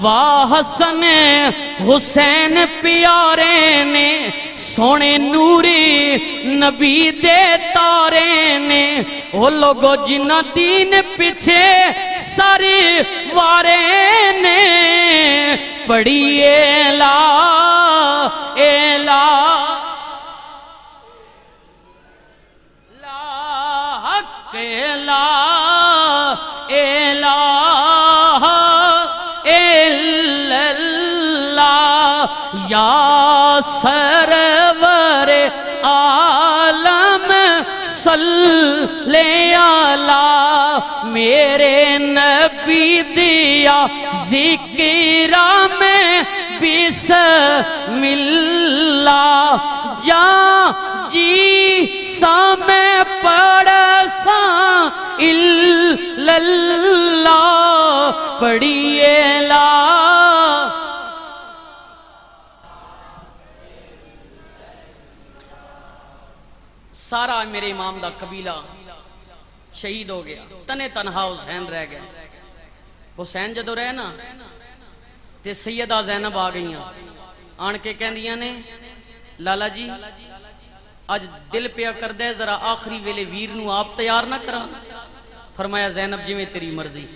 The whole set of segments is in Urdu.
واہ حسن حسین پیارے نے سونے نوری نبی دے تارے نے وہ لوگو جنہ دین پیچھے ساری وارے نے پڑھی لا حق لا الہ الا اللہ یا سرور عالم صلی علی میرے نبی دیا ذکرہ میں بسم اللہ جان جی سا میں پڑھ سا الا اللہ پڑھیے لا سارا میرے امام دا قبیلہ شہید ہو گیا تنے تنہا حسین رہ گیا حسین جدو رہے نا تے سیدہ زینب آ گئیاں آن کے کہندیاں نے لالا جی آج دل پیا کر دے ذرا آخری ویلے ویر نو آپ تیار نہ کرا فرمایا زینب جی میں تیری مرضی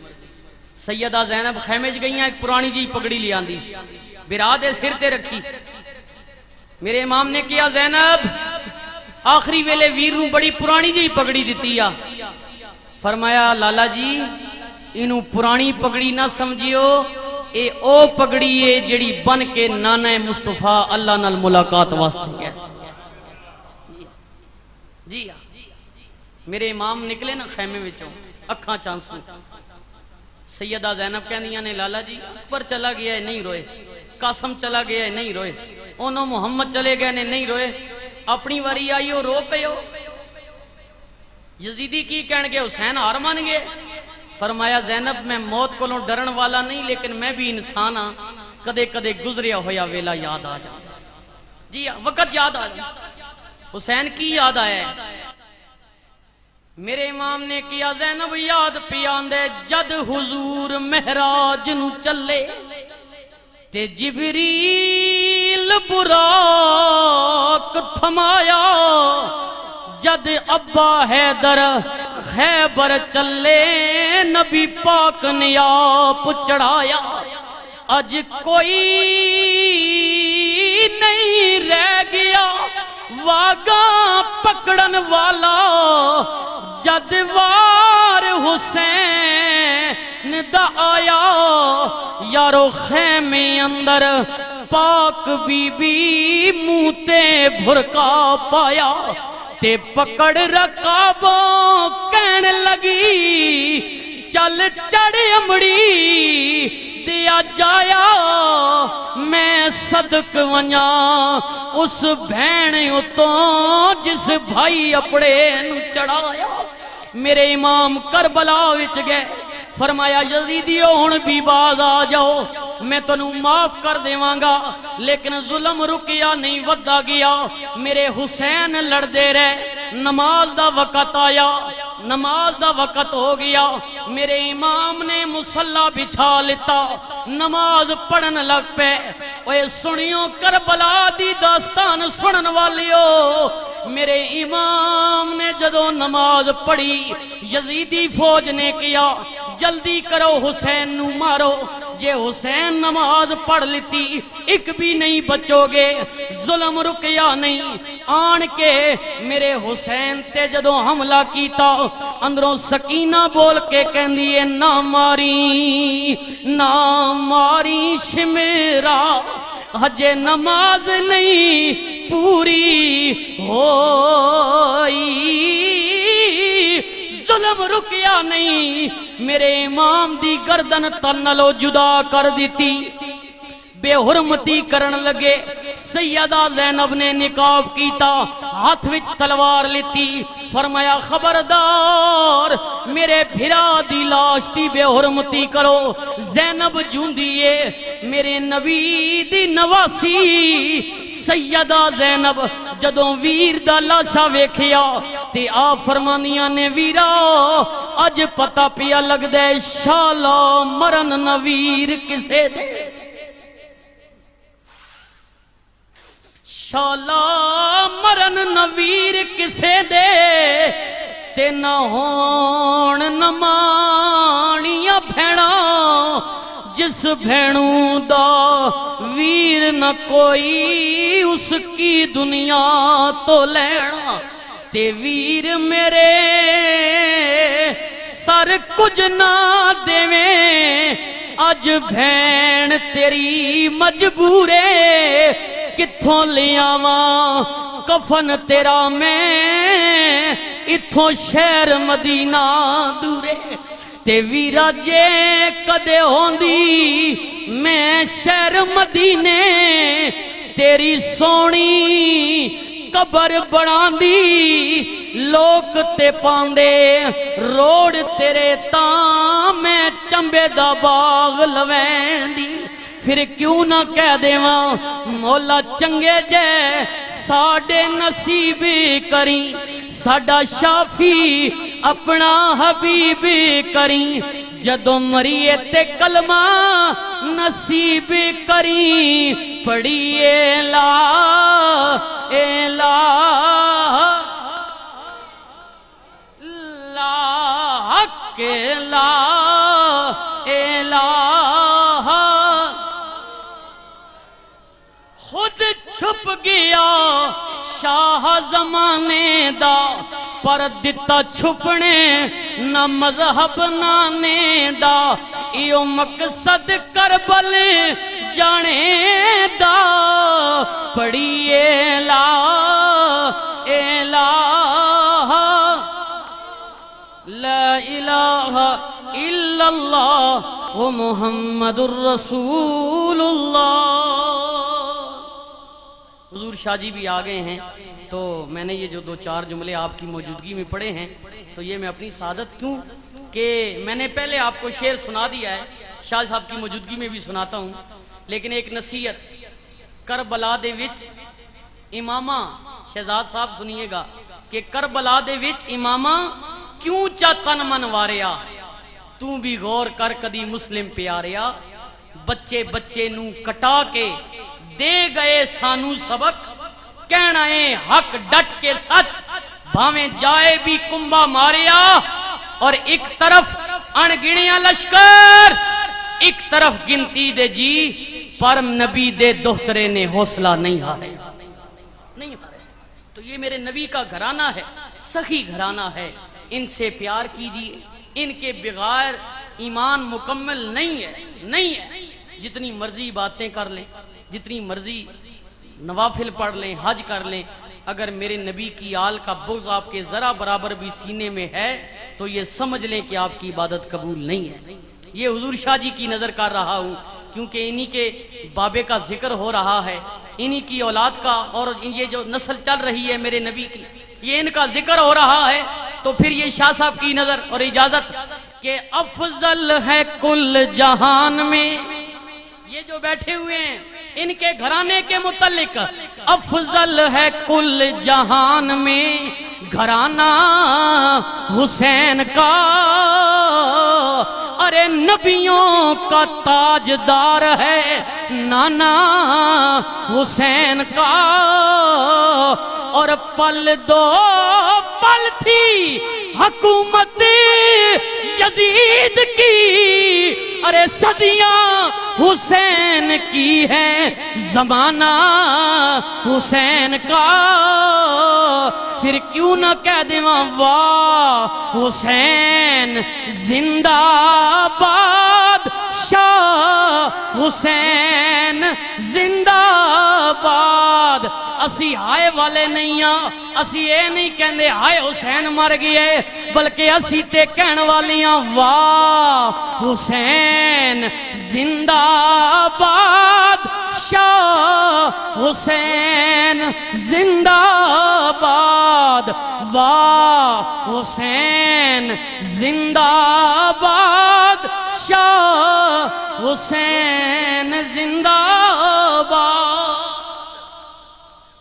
سیدہ زینب خیمے گئیاں ایک پرانی جی پگڑی لے آندی برا دے سر تے رکھی میرے امام نے کیا زینب آخری ویلے ویر نو بڑی پرانی جی پگڑی دیتی آ فرمایا لالا جی انہوں پرانی پگڑی نہ سمجھیو اے او پگڑی ہے جڑی بن کے نانا مصطفیٰ اللہ نال ملاقات واسطے گیا جی میرے امام نکلے نا خیمے وچوں اکھاں چانسوں سیدہ زینب کہندیاں نے لالا جی اکبر چلا گیا ہے نہیں روئے قاسم چلا گیا ہے نہیں روئے انہوں محمد چلے گئے نے نہیں روئے اپنی واری آئی ہو رو پہ ہو یزیدی کی کہن گے حسین ہار مان گئے فرمایا زینب میں موت کو ڈرن والا نہیں لیکن میں بھی انسان ہاں کدے کدے گزریا ہویا ویلا یاد آ جا جی وقت یاد آ جا حسین کی یاد آیا ہے میرے امام نے کیا زینب یاد پیاندے جد حضور مہراج نو چلے تے جبریل براق تھمایا جد ابا حیدر خیبر چلے نبی پاک نے آپ چڑھایا اج کوئی نہیں رہ گیا واگا پکڑن والا جد وار حسین دا آیا یارو خیمے اندر پاک بی بی موتے بھرکا پایا تے پکڑ رکابوں کہن لگی چل چڑھ امڑی دیا جایا میں صدق ونیا اس بھین اتوں جس بھائی اپڑے نو چڑھایا میرے امام کربلا وچ گئے فرمایا یزیدیو ہن بھی باز آ جاؤ میں تنوں معاف کر دیواں گا لیکن ظلم رکیا نہیں ودا گیا میرے حسین لڑ دے رہے نماز دا وقت آیا نماز دا وقت ہو گیا میرے امام نے مصلی بچھا لیتا نماز پڑھن لگ پے اوے سنیو کربلا دی داستان سنن والیو میرے امام نے جدو نماز پڑھی یزیدی فوج نے کیا جلدی کرو حسین نو مارو جے حسین نماز پڑھ لیتی ایک بھی نہیں بچو گے ظلم رکیا نہیں آن کے میرے حسین تے جدو حملہ کیتا اندروں سکینہ بول کے کہندی نہ ماری شمیرا حجے نماز نہیں پوری ہوئی ظلم رکیا نہیں میرے امام دی گردن تنلو جدا کر دیتی بے حرمتی کرن لگے سیدہ زینب نے نکاب کیتا ہاتھ وچ تلوار لیتی فرمایا خبردار میرے بھرا دی لاش دی بے حرمتی کرو زینب جوندیے میرے نبی دی نواسی سیدہ زینب جدوں ویر دا لاشا ویکھیا تے آپ فرمانیاں نے ویرا اج پتہ پیا لگ دے شالا مرن نویر کسے دے شالا مرن نویر کسے دے تے نہ ہون نمانیاں بھیڑا جس بھیڑوں دا ویر نہ کوئی اس کی دنیا تو لینا تے ویر میرے سر کچھ نہ دیویں اج بھین تیری مجبورے کتھوں لیاواں کفن تیرا میں اتھوں شہر مدینہ دورے تے ویرا جے کدے ہوندی میں شہر مدینے تیری سونی قبر بڑھاندی لوگ تے پاندے روڑ تیرے تاں میں چمبے دا باغ لویندی پھر کیوں نہ کہہ دیواں مولا چنگے جے ساڈے نصیب کریں ساڈا شافی اپنا حبیب کریں جدو مریے تے کلمہ نصیب کریں پڑھیے لا الہ لا کے لا الہ خود چھپ گیا شاہ زمانے دا پر دتا چھپنے نہ مذہب نانے دا ایو مقصد کربل جانے دا پڑھیے لا الہ لا الہ الا اللہ محمد الرسول اللہ۔ حضور شاہ جی بھی آ گئے ہیں تو میں نے یہ جو دو چار جملے آپ کی موجودگی میں پڑھے ہیں تو یہ میں اپنی سعادت کیوں کہ میں نے پہلے آپ کو شعر سنا دیا ہے شاہ صاحب کی موجودگی میں بھی سناتا ہوں لیکن ایک نصیحت کربلا دے وچ امامہ شہزاد صاحب سنیے گا کہ کربلا دے وچ امامہ کیوں چا تن من واریا تو بھی غور کر کدی مسلم پیاریا بچے بچے نو کٹا کے دے گئے سانو سبق کہنا ہے حق ڈٹ کے سچ بھاویں جائے بھی کنبا ماریا اور ایک طرف انگنیاں لشکر ایک طرف گنتی دے جی پر نبی دے دخترے نے حوصلہ نہیں ہارے نہیں ہارے تو یہ میرے نبی کا گھرانہ ہے سخی گھرانہ ہے ان سے پیار کیجیے ان کے بغیر ایمان مکمل نہیں ہے جتنی مرضی باتیں کر لیں جتنی مرضی نوافل پڑھ لیں حج کر لیں اگر میرے نبی کی آل کا بغض آپ کے ذرا برابر بھی سینے میں ہے تو یہ سمجھ لیں کہ آپ کی عبادت قبول نہیں ہے یہ حضور شاہ جی کی نظر کر رہا ہوں کیونکہ انہی کے بابے کا ذکر ہو رہا ہے انہی کی اولاد کا اور یہ جو نسل چل رہی ہے میرے نبی کی یہ ان کا ذکر ہو رہا ہے تو پھر یہ شاہ صاحب کی نظر اور اجازت کہ افضل ہے کل جہان میں یہ جو بیٹھے ہوئے ہیں ان کے گھرانے کے متعلق افضل ہے کل جہان میں گھرانہ حسین کا ارے نبیوں کا تاجدار ہے نانا حسین کا اور پل دو پل تھی حکومت یزید کی ارے صدیاں حسین کی ہے زمانہ حسین کا پھر کیوں نہ کہہ دیواں واہ حسین زندہ باد شاہ حسین زندہ باد اسی ہائے والے نہیں ہاں اسی اے نہیں کہندے ہائے حسین مر گئے بلکہ اسی تے کہن والیاں واہ حسین زندہ باد شاہ حسین زندہ باد واہ حسین زندہ باد شاہ حسین زندہ باد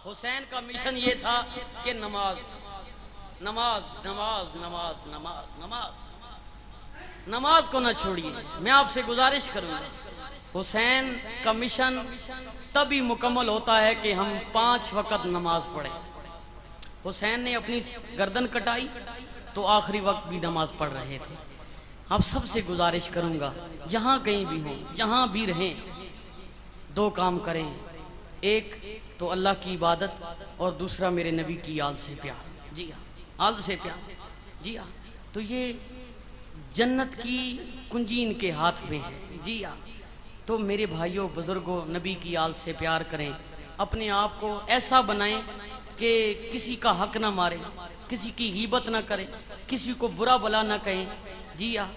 حسین کا مشن یہ تھا کہ نماز نماز نماز نماز نماز نماز نماز کو نہ چھوڑیے. میں آپ سے گزارش کروں گا، حسین کا مشن تبھی مکمل ہوتا ہے کہ ہم 5 وقت نماز پڑھیں. حسین نے اپنی گردن کٹائی تو آخری وقت بھی نماز پڑھ رہے تھے. آپ سب سے گزارش کروں گا، جہاں کہیں بھی ہوں، جہاں بھی رہیں، 2 کام کریں. ایک تو اللہ کی عبادت، اور دوسرا میرے نبی کی آل سے پیار. جی ہاں، آل سے پیار. جی ہاں، تو یہ جنت کی کنجی ان کے ہاتھ میں ہے. جی ہاں، تو میرے بھائیوں بزرگوں، نبی کی آل سے پیار کریں. اپنے آپ کو ایسا بنائیں کہ کسی کا حق نہ مارے، کسی کی غیبت نہ کریں، کسی کو برا بلا نہ کہیں. جی ہاں،